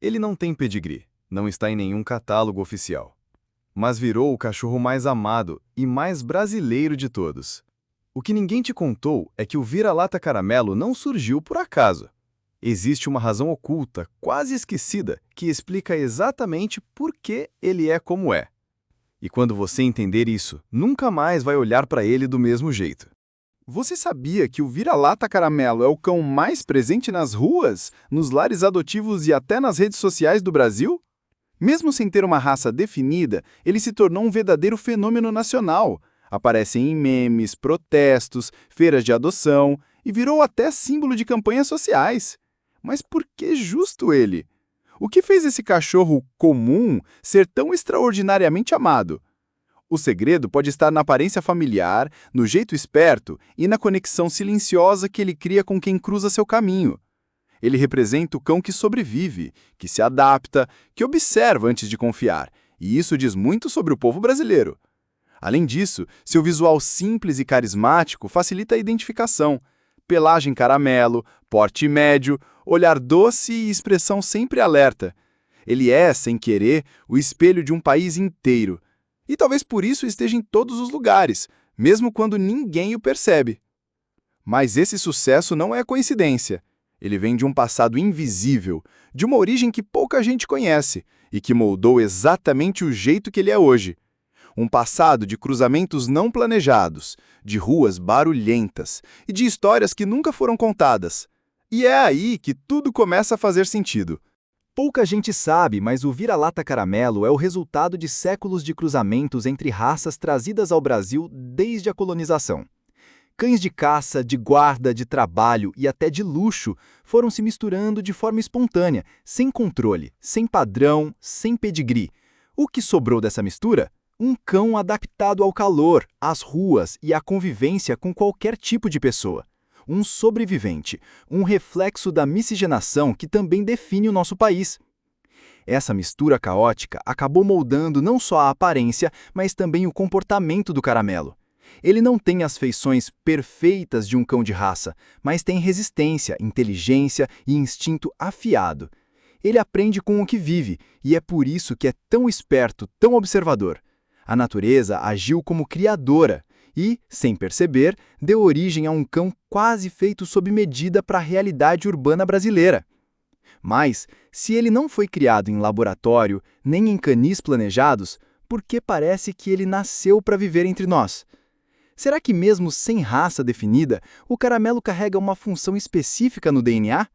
Ele não tem pedigree, não está em nenhum catálogo oficial, mas virou o cachorro mais amado e mais brasileiro de todos. O que ninguém te contou é que o vira-lata caramelo não surgiu por acaso. Existe uma razão oculta, quase esquecida, que explica exatamente por que ele é como é. E quando você entender isso, nunca mais vai olhar para ele do mesmo jeito. Você sabia que o vira-lata caramelo é o cão mais presente nas ruas, nos lares adotivos e até nas redes sociais do Brasil? Mesmo sem ter uma raça definida, ele se tornou um verdadeiro fenômeno nacional. Aparece em memes, protestos, feiras de adoção e virou até símbolo de campanhas sociais. Mas por que justo ele? O que fez esse cachorro comum ser tão extraordinariamente amado? O segredo pode estar na aparência familiar, no jeito esperto e na conexão silenciosa que ele cria com quem cruza seu caminho. Ele representa o cão que sobrevive, que se adapta, que observa antes de confiar, e isso diz muito sobre o povo brasileiro. Além disso, seu visual simples e carismático facilita a identificação. Pelagem caramelo, porte médio, olhar doce e expressão sempre alerta. Ele é, sem querer, o espelho de um país inteiro. E talvez por isso esteja em todos os lugares, mesmo quando ninguém o percebe. Mas esse sucesso não é coincidência. Ele vem de um passado invisível, de uma origem que pouca gente conhece e que moldou exatamente o jeito que ele é hoje. Um passado de cruzamentos não planejados, de ruas barulhentas e de histórias que nunca foram contadas. E é aí que tudo começa a fazer sentido. Pouca gente sabe, mas o vira-lata caramelo é o resultado de séculos de cruzamentos entre raças trazidas ao Brasil desde a colonização. Cães de caça, de guarda, de trabalho e até de luxo foram se misturando de forma espontânea, sem controle, sem padrão, sem pedigree. O que sobrou dessa mistura? Um cão adaptado ao calor, às ruas e à convivência com qualquer tipo de pessoa. Um sobrevivente, um reflexo da miscigenação que também define o nosso país. Essa mistura caótica acabou moldando não só a aparência, mas também o comportamento do caramelo. Ele não tem as feições perfeitas de um cão de raça, mas tem resistência, inteligência e instinto afiado. Ele aprende com o que vive, e é por isso que é tão esperto, tão observador. A natureza agiu como criadora e, sem perceber, deu origem a um cão quase feito sob medida para a realidade urbana brasileira. Mas, se ele não foi criado em laboratório, nem em canis planejados, por que parece que ele nasceu para viver entre nós? Será que mesmo sem raça definida, o caramelo carrega uma função específica no DNA?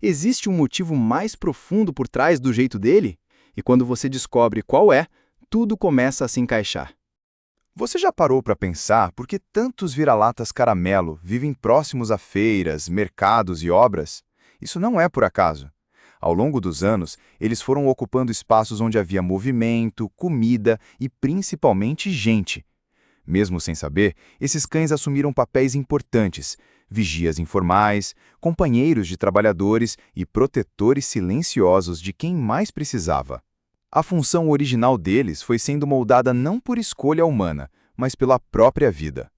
Existe um motivo mais profundo por trás do jeito dele? E quando você descobre qual é, tudo começa a se encaixar. Você já parou para pensar por que tantos vira-latas caramelo vivem próximos a feiras, mercados e obras? Isso não é por acaso. Ao longo dos anos, eles foram ocupando espaços onde havia movimento, comida e principalmente gente. Mesmo sem saber, esses cães assumiram papéis importantes, vigias informais, companheiros de trabalhadores e protetores silenciosos de quem mais precisava. A função original deles foi sendo moldada não por escolha humana, mas pela própria vida.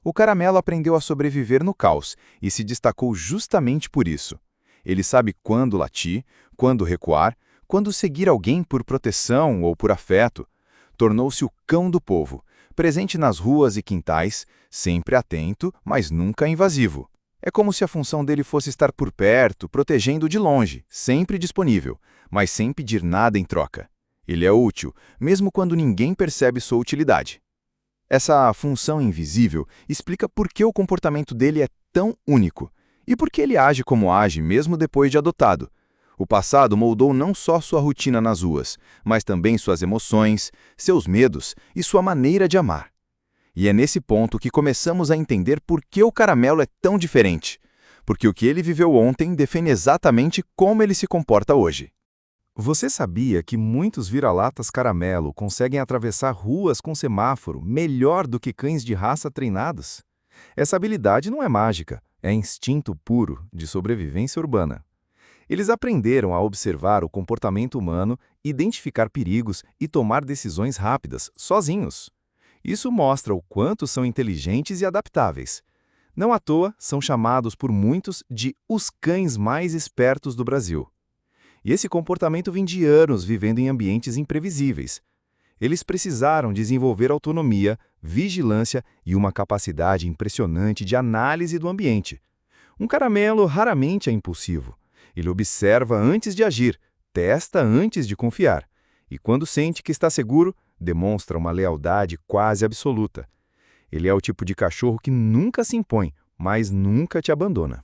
O caramelo aprendeu a sobreviver no caos e se destacou justamente por isso. Ele sabe quando latir, quando recuar, quando seguir alguém por proteção ou por afeto. Tornou-se o cão do povo, presente nas ruas e quintais, sempre atento, mas nunca invasivo. É como se a função dele fosse estar por perto, protegendo de longe, sempre disponível, mas sem pedir nada em troca. Ele é útil, mesmo quando ninguém percebe sua utilidade. Essa função invisível explica por que o comportamento dele é tão único e por que ele age como age mesmo depois de adotado. O passado moldou não só sua rotina nas ruas, mas também suas emoções, seus medos e sua maneira de amar. E é nesse ponto que começamos a entender por que o caramelo é tão diferente. Porque o que ele viveu ontem define exatamente como ele se comporta hoje. Você sabia que muitos vira-latas caramelo conseguem atravessar ruas com semáforo melhor do que cães de raça treinados? Essa habilidade não é mágica, é instinto puro de sobrevivência urbana. Eles aprenderam a observar o comportamento humano, identificar perigos e tomar decisões rápidas, sozinhos. Isso mostra o quanto são inteligentes e adaptáveis. Não à toa, são chamados por muitos de os cães mais espertos do Brasil. E esse comportamento vem de anos vivendo em ambientes imprevisíveis. Eles precisaram desenvolver autonomia, vigilância e uma capacidade impressionante de análise do ambiente. Um caramelo raramente é impulsivo. Ele observa antes de agir, testa antes de confiar. E quando sente que está seguro, demonstra uma lealdade quase absoluta. Ele é o tipo de cachorro que nunca se impõe, mas nunca te abandona.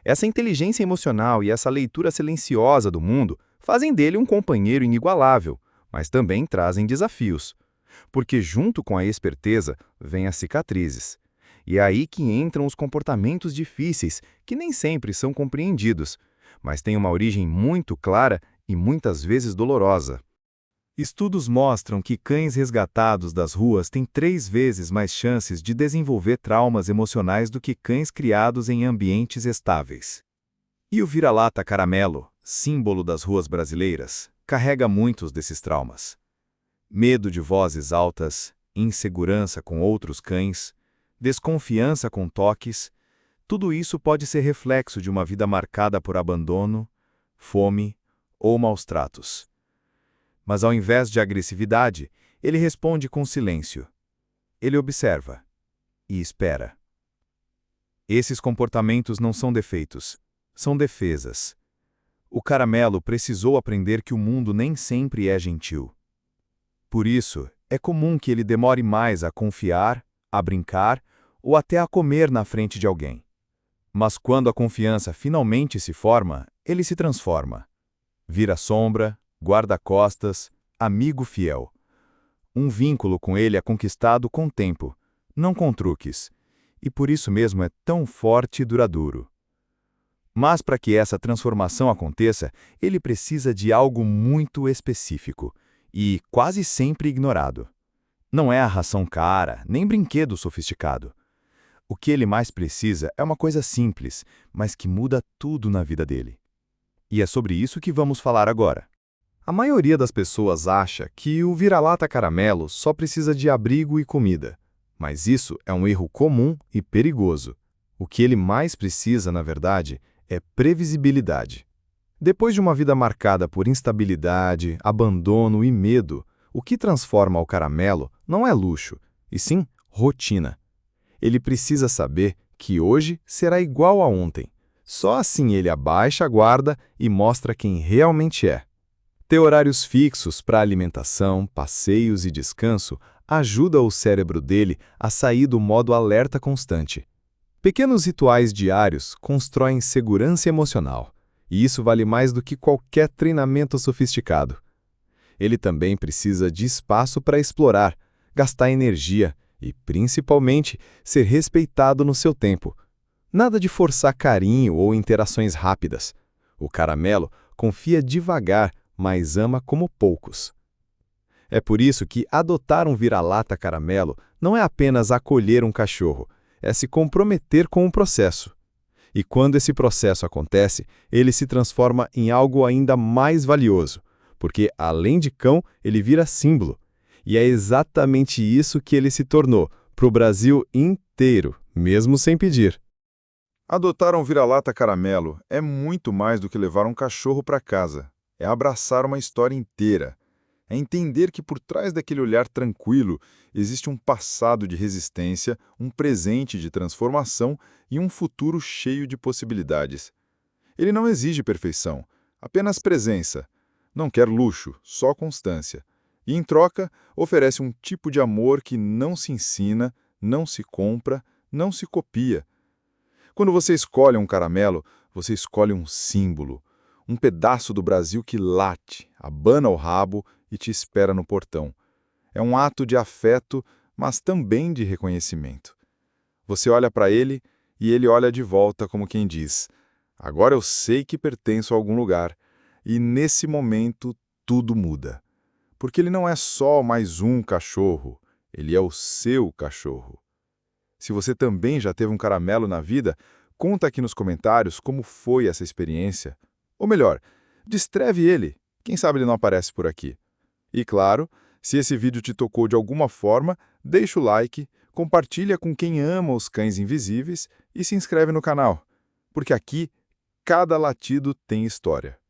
Essa inteligência emocional e essa leitura silenciosa do mundo fazem dele um companheiro inigualável, mas também trazem desafios. Porque junto com a esperteza vêm as cicatrizes. E é aí que entram os comportamentos difíceis, que nem sempre são compreendidos, mas têm uma origem muito clara e muitas vezes dolorosa. Estudos mostram que cães resgatados das ruas têm 3 vezes mais chances de desenvolver traumas emocionais do que cães criados em ambientes estáveis. E o vira-lata caramelo, símbolo das ruas brasileiras, carrega muitos desses traumas. Medo de vozes altas, insegurança com outros cães, desconfiança com toques, tudo isso pode ser reflexo de uma vida marcada por abandono, fome ou maus tratos. Mas ao invés de agressividade, ele responde com silêncio. Ele observa e espera. Esses comportamentos não são defeitos, são defesas. O caramelo precisou aprender que o mundo nem sempre é gentil. Por isso, é comum que ele demore mais a confiar, a brincar ou até a comer na frente de alguém. Mas quando a confiança finalmente se forma, ele se transforma. Vira sombra, guarda-costas, amigo fiel. Um vínculo com ele é conquistado com tempo, não com truques, e por isso mesmo é tão forte e duradouro. Mas para que essa transformação aconteça, ele precisa de algo muito específico e quase sempre ignorado. Não é a ração cara, nem brinquedo sofisticado. O que ele mais precisa é uma coisa simples, mas que muda tudo na vida dele. E é sobre isso que vamos falar agora. A maioria das pessoas acha que o vira-lata caramelo só precisa de abrigo e comida. Mas isso é um erro comum e perigoso. O que ele mais precisa, na verdade, é previsibilidade. Depois de uma vida marcada por instabilidade, abandono e medo, o que transforma o caramelo não é luxo, e sim rotina. Ele precisa saber que hoje será igual a ontem. Só assim ele abaixa a guarda e mostra quem realmente é. Ter horários fixos para alimentação, passeios e descanso ajuda o cérebro dele a sair do modo alerta constante. Pequenos rituais diários constroem segurança emocional, e isso vale mais do que qualquer treinamento sofisticado. Ele também precisa de espaço para explorar, gastar energia e, principalmente, ser respeitado no seu tempo. Nada de forçar carinho ou interações rápidas. O caramelo confia devagar, mas ama como poucos. É por isso que adotar um vira-lata caramelo não é apenas acolher um cachorro, é se comprometer com o processo. E quando esse processo acontece, ele se transforma em algo ainda mais valioso, porque, além de cão, ele vira símbolo. E é exatamente isso que ele se tornou, para o Brasil inteiro, mesmo sem pedir. Adotar um vira-lata caramelo é muito mais do que levar um cachorro para casa. É abraçar uma história inteira. É entender que por trás daquele olhar tranquilo existe um passado de resistência, um presente de transformação e um futuro cheio de possibilidades. Ele não exige perfeição, apenas presença. Não quer luxo, só constância. E, em troca, oferece um tipo de amor que não se ensina, não se compra, não se copia. Quando você escolhe um caramelo, você escolhe um símbolo, um pedaço do Brasil que late, abana o rabo e te espera no portão. É um ato de afeto, mas também de reconhecimento. Você olha para ele e ele olha de volta como quem diz: agora eu sei que pertenço a algum lugar. E nesse momento tudo muda. Porque ele não é só mais um cachorro, ele é o seu cachorro. Se você também já teve um caramelo na vida, conta aqui nos comentários como foi essa experiência. Ou melhor, descreve ele, quem sabe ele não aparece por aqui. E claro, se esse vídeo te tocou de alguma forma, deixa o like, compartilha com quem ama os cães invisíveis e se inscreve no canal, porque aqui cada latido tem história.